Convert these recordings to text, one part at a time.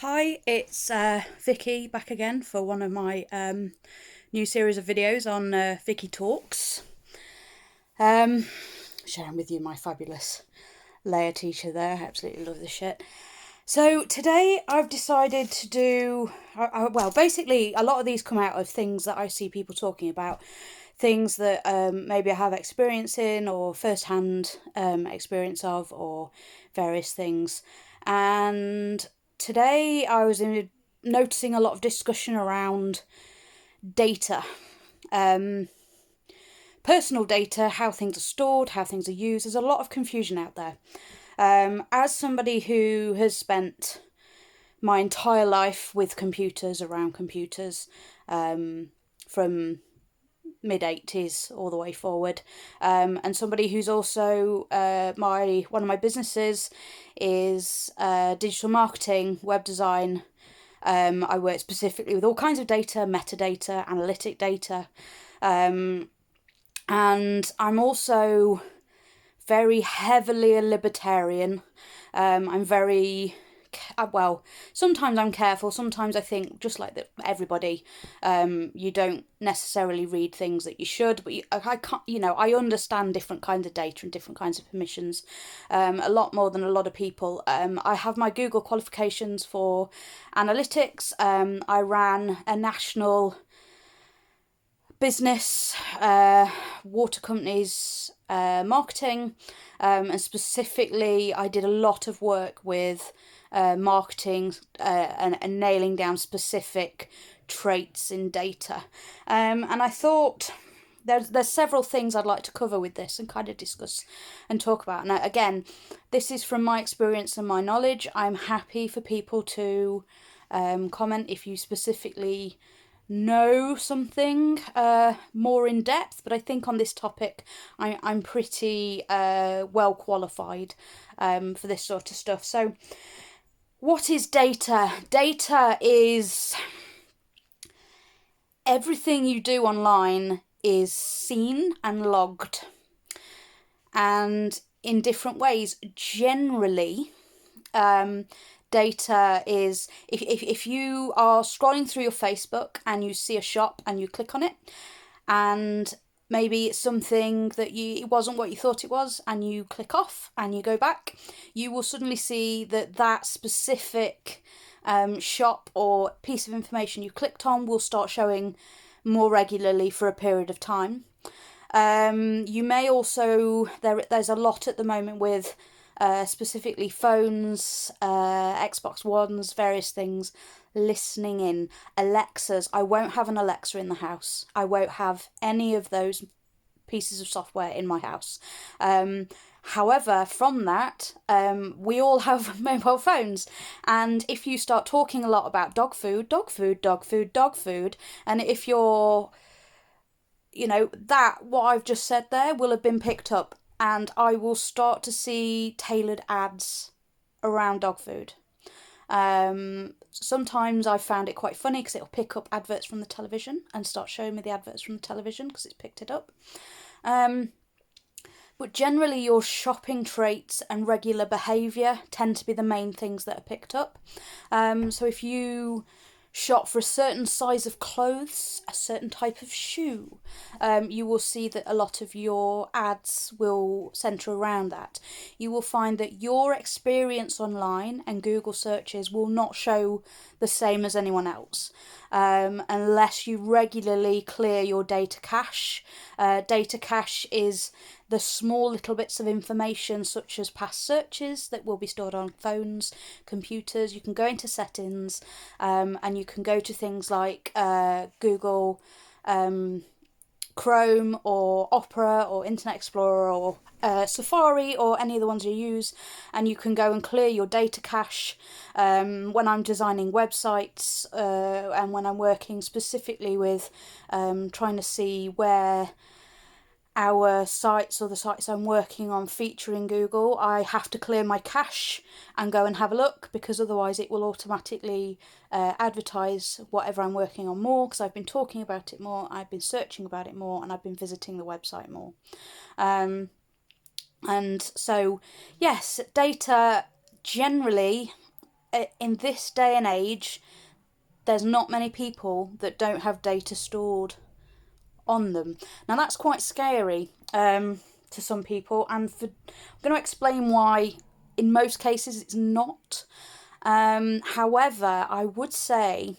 Hi, it's Vicky back again for one of my new series of videos on Vicky Talks. Sharing with you my fabulous layer teacher there. I absolutely love this shit. So today I've decided to do, basically a lot of these come out of things that I see people talking about, things that maybe I have experience in or first-hand experience of, or various things. And today I was noticing a lot of discussion around data. Personal data, how things are stored, how things are used. There's a lot of confusion out there. As somebody who has spent my entire life with computers, around computers, from mid-80s all the way forward, and somebody who's also one of my businesses is digital marketing, web design. I work specifically with all kinds of data, metadata, analytic data, and I'm also very heavily a libertarian. I'm very, sometimes I'm careful, sometimes I think, just like everybody, you don't necessarily read things that you should, but I can't, I understand different kinds of data and different kinds of permissions, a lot more than a lot of people. I have my Google qualifications for analytics. I ran a national business, water companies, marketing, and specifically I did a lot of work with marketing and nailing down specific traits in data. And I thought there's several things I'd like to cover with this and kind of discuss and talk about. And again, this is from my experience and my knowledge. I'm happy for people to comment if you specifically know something more in depth, but I think on this topic I'm pretty well qualified for this sort of stuff. So what is data? Data is everything you do online is seen and logged, and in different ways. Generally, data is, if you are scrolling through your Facebook and you see a shop and you click on it, and maybe it's something that it wasn't what you thought it was, and you click off and you go back, you will suddenly see that specific shop or piece of information you clicked on will start showing more regularly for a period of time. You may also, there's a lot at the moment with specifically phones, Xbox Ones, various things, listening in, Alexas. I won't have an Alexa in the house. I won't have any of those pieces of software in my house. However, from that, we all have mobile phones, and if you start talking a lot about dog food, and if you're, that what I've just said there will have been picked up, and I will start to see tailored ads around dog food. Sometimes I found it quite funny because it'll pick up adverts from the television and start showing me the adverts from the television because it's picked it up. But generally your shopping traits and regular behaviour tend to be the main things that are picked up. So if you shop for a certain size of clothes, a certain type of shoe, you will see that a lot of your ads will centre around that. You will find that your experience online and Google searches will not show the same as anyone else, unless you regularly clear your data cache. Data cache is the small little bits of information such as past searches that will be stored on phones, computers. You can go into settings, and you can go to things like Google Chrome or Opera or Internet Explorer or Safari or any of the ones you use, and you can go and clear your data cache. When I'm designing websites and when I'm working specifically with trying to see where our sites or the sites I'm working on feature in Google, I have to clear my cache and go and have a look, because otherwise it will automatically advertise whatever I'm working on more, because I've been talking about it more, I've been searching about it more, and I've been visiting the website more. And so, yes, data generally in this day and age, there's not many people that don't have data stored on them. Now that's quite scary to some people, and I'm going to explain why in most cases it's not. However, I would say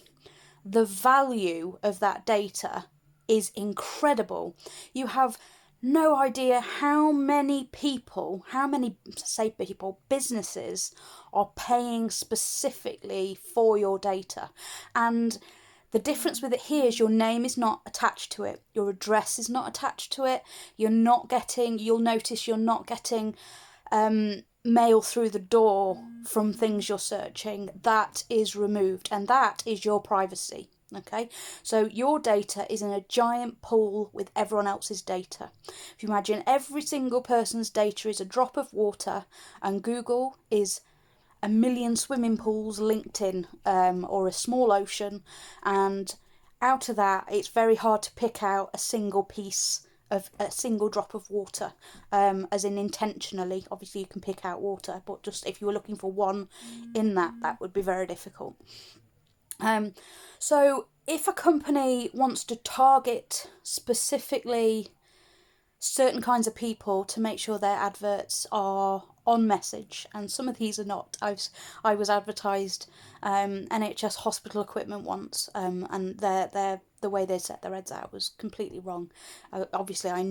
the value of that data is incredible. You have no idea how many people, businesses are paying specifically for your data. And the difference with it here is your name is not attached to it, your address is not attached to it, you'll notice you're not getting mail through the door from things you're searching. That is removed, and that is your privacy. Okay, so your data is in a giant pool with everyone else's data. If you imagine every single person's data is a drop of water, and Google is a million swimming pools linked in, or a small ocean, and out of that it's very hard to pick out a single drop of water, as in intentionally. Obviously you can pick out water, but just if you were looking for one in that would be very difficult. So if a company wants to target specifically certain kinds of people to make sure their adverts are on message, and some of these are not. I was advertised NHS hospital equipment once, and the way they set their ads out was completely wrong. Obviously I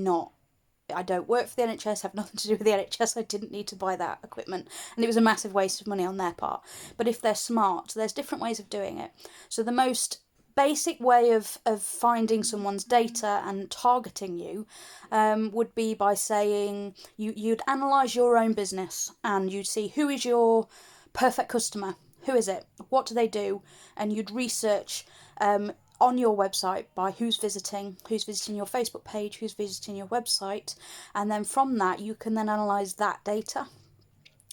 don't work for the NHS, have nothing to do with the NHS, I didn't need to buy that equipment, and it was a massive waste of money on their part. But if they're smart, there's different ways of doing it. So the most basic way of finding someone's data and targeting you would be by saying you'd analyse your own business, and you'd see who is your perfect customer, who is it, what do they do, and you'd research on your website by who's visiting your Facebook page, who's visiting your website, and then from that you can then analyse that data.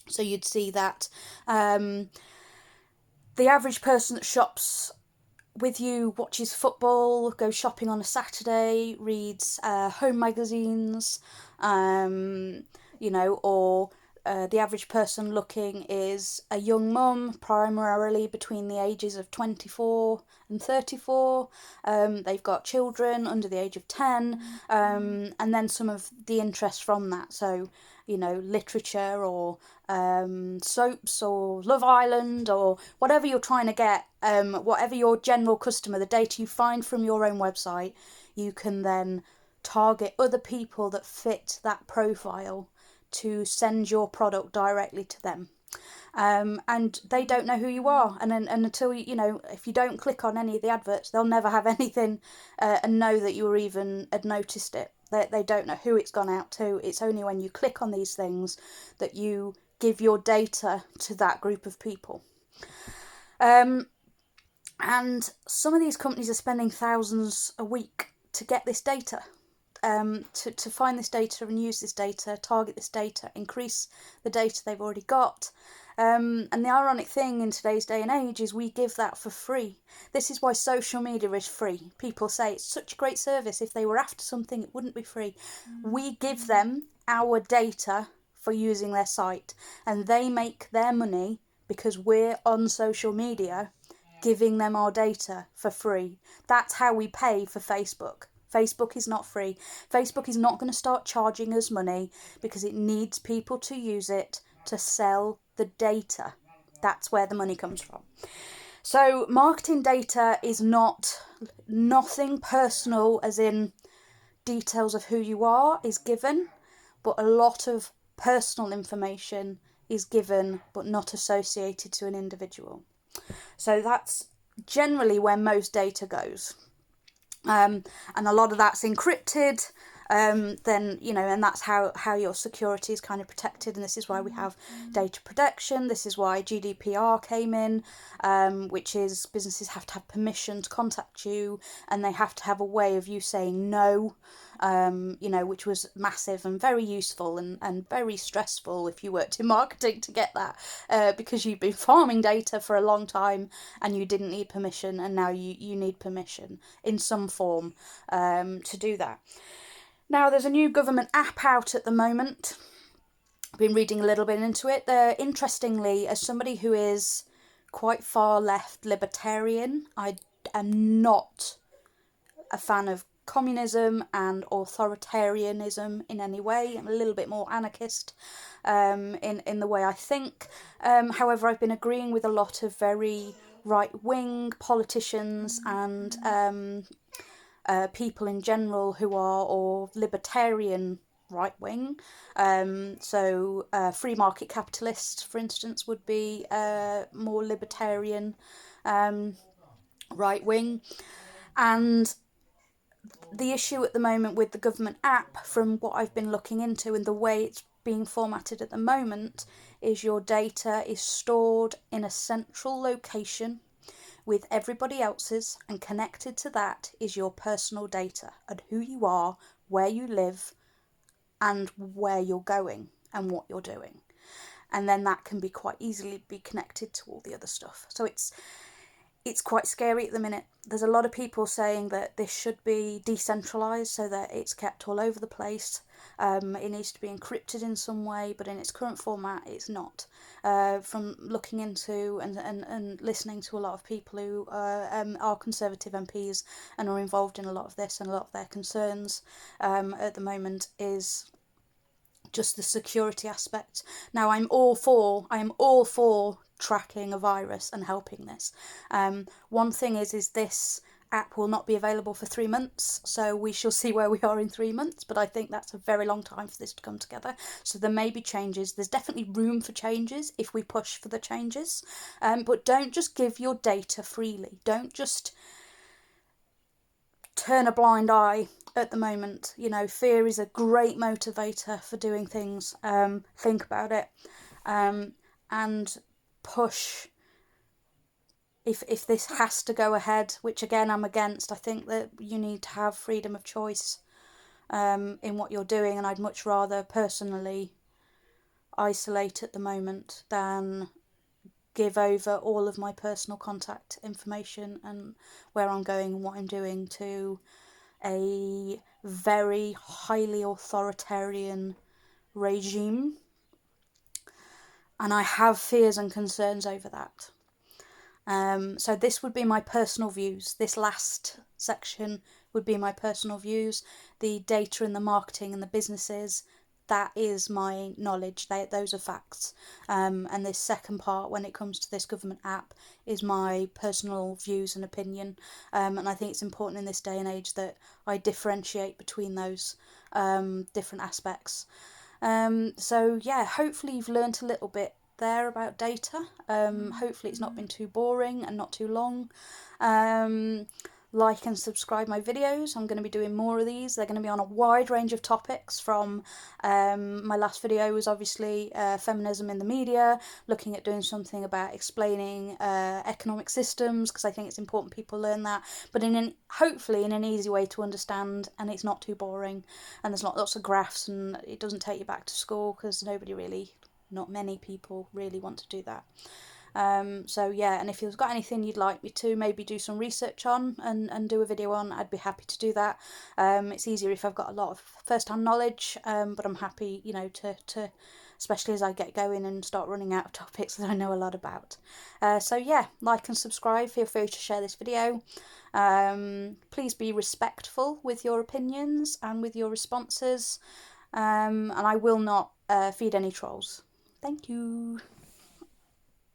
So you'd see that the average person that shops with you watches football, goes shopping on a Saturday, reads home magazines, or the average person looking is a young mum, primarily between the ages of 24 and 34. They've got children under the age of 10, and then some of the interest from that. So, literature or soaps or Love Island or whatever you're trying to get, whatever your general customer, the data you find from your own website, you can then target other people that fit that profile to send your product directly to them. And they don't know who you are, and until if you don't click on any of the adverts, they'll never have anything and know that you even had noticed it. They don't know who it's gone out to. It's only when you click on these things that you give your data to that group of people. And some of these companies are spending thousands a week to get this data. To find this data and use this data, target this data, increase the data they've already got. And the ironic thing in today's day and age is we give that for free. This is why social media is free. People say it's such a great service. If they were after something, it wouldn't be free. We give them our data for using their site, and they make their money because we're on social media giving them our data for free. That's how we pay for Facebook. Facebook is not free. Facebook is not going to start charging us money because it needs people to use it to sell the data. That's where the money comes from. So marketing data is nothing personal, as in details of who you are is given, but a lot of personal information is given but not associated to an individual. So that's generally where most data goes. And a lot of that's encrypted, and that's how your security is kind of protected, and this is why we have data protection. This is why GDPR came in, which is businesses have to have permission to contact you, and they have to have a way of you saying no, which was massive and very useful and very stressful if you worked in marketing to get that, because you've been farming data for a long time and you didn't need permission, and now you need permission in some form to do that. Now, there's a new government app out at the moment. I've been reading a little bit into it. Interestingly, as somebody who is quite far left libertarian. I am not a fan of communism and authoritarianism in any way. I'm a little bit more anarchist in the way I think. However, I've been agreeing with a lot of very right-wing politicians and people in general who are or libertarian right-wing. So free market capitalists, for instance, would be more libertarian right-wing. And the issue at the moment with the government app, from what I've been looking into and the way it's being formatted at the moment, is your data is stored in a central location with everybody else's, and connected to that is your personal data and who you are, where you live, and where you're going and what you're doing. And then that can be quite easily be connected to all the other stuff. So it's quite scary at the minute. There's a lot of people saying that this should be decentralised so that it's kept all over the place. It needs to be encrypted in some way, but in its current format, it's not. From looking into and listening to a lot of people who are Conservative MPs and are involved in a lot of this, and a lot of their concerns at the moment is just the security aspect. Now, I am all for tracking a virus and helping this. One thing is this app will not be available for 3 months, so we shall see where we are in 3 months, but I think that's a very long time for this to come together. So there may be changes. There's definitely room for changes if we push for the changes, but don't just give your data freely. Don't just turn a blind eye at the moment. You know, fear is a great motivator for doing things. Think about it, and push. If this has to go ahead, which again I'm against, I think that you need to have freedom of choice in what you're doing, and I'd much rather personally isolate at the moment than give over all of my personal contact information and where I'm going and what I'm doing to a very highly authoritarian regime. And I have fears and concerns over that. So this would be my personal views. This last section would be my personal views. The data and the marketing and the businesses, that is my knowledge. Those are facts. And this second part, when it comes to this government app, is my personal views and opinion. And I think it's important in this day and age that I differentiate between those different aspects. So yeah, hopefully you've learnt a little bit there about data. Hopefully it's not been too boring and not too long. Like and subscribe my videos. I'm going to be doing more of these. They're going to be on a wide range of topics. From my last video was obviously feminism in the media, looking at doing something about explaining economic systems, because I think it's important people learn that, but hopefully in an easy way to understand, and it's not too boring, and there's lots of graphs, and it doesn't take you back to school, because not many people really want to do that. So yeah, and if you've got anything you'd like me to maybe do some research on and do a video on, I'd be happy to do that. It's easier if I've got a lot of first-hand knowledge, but I'm happy, to especially as I get going and start running out of topics that I know a lot about. So yeah, like and subscribe. Feel free to share this video. Please be respectful with your opinions and with your responses, and I will not feed any trolls. Thank you.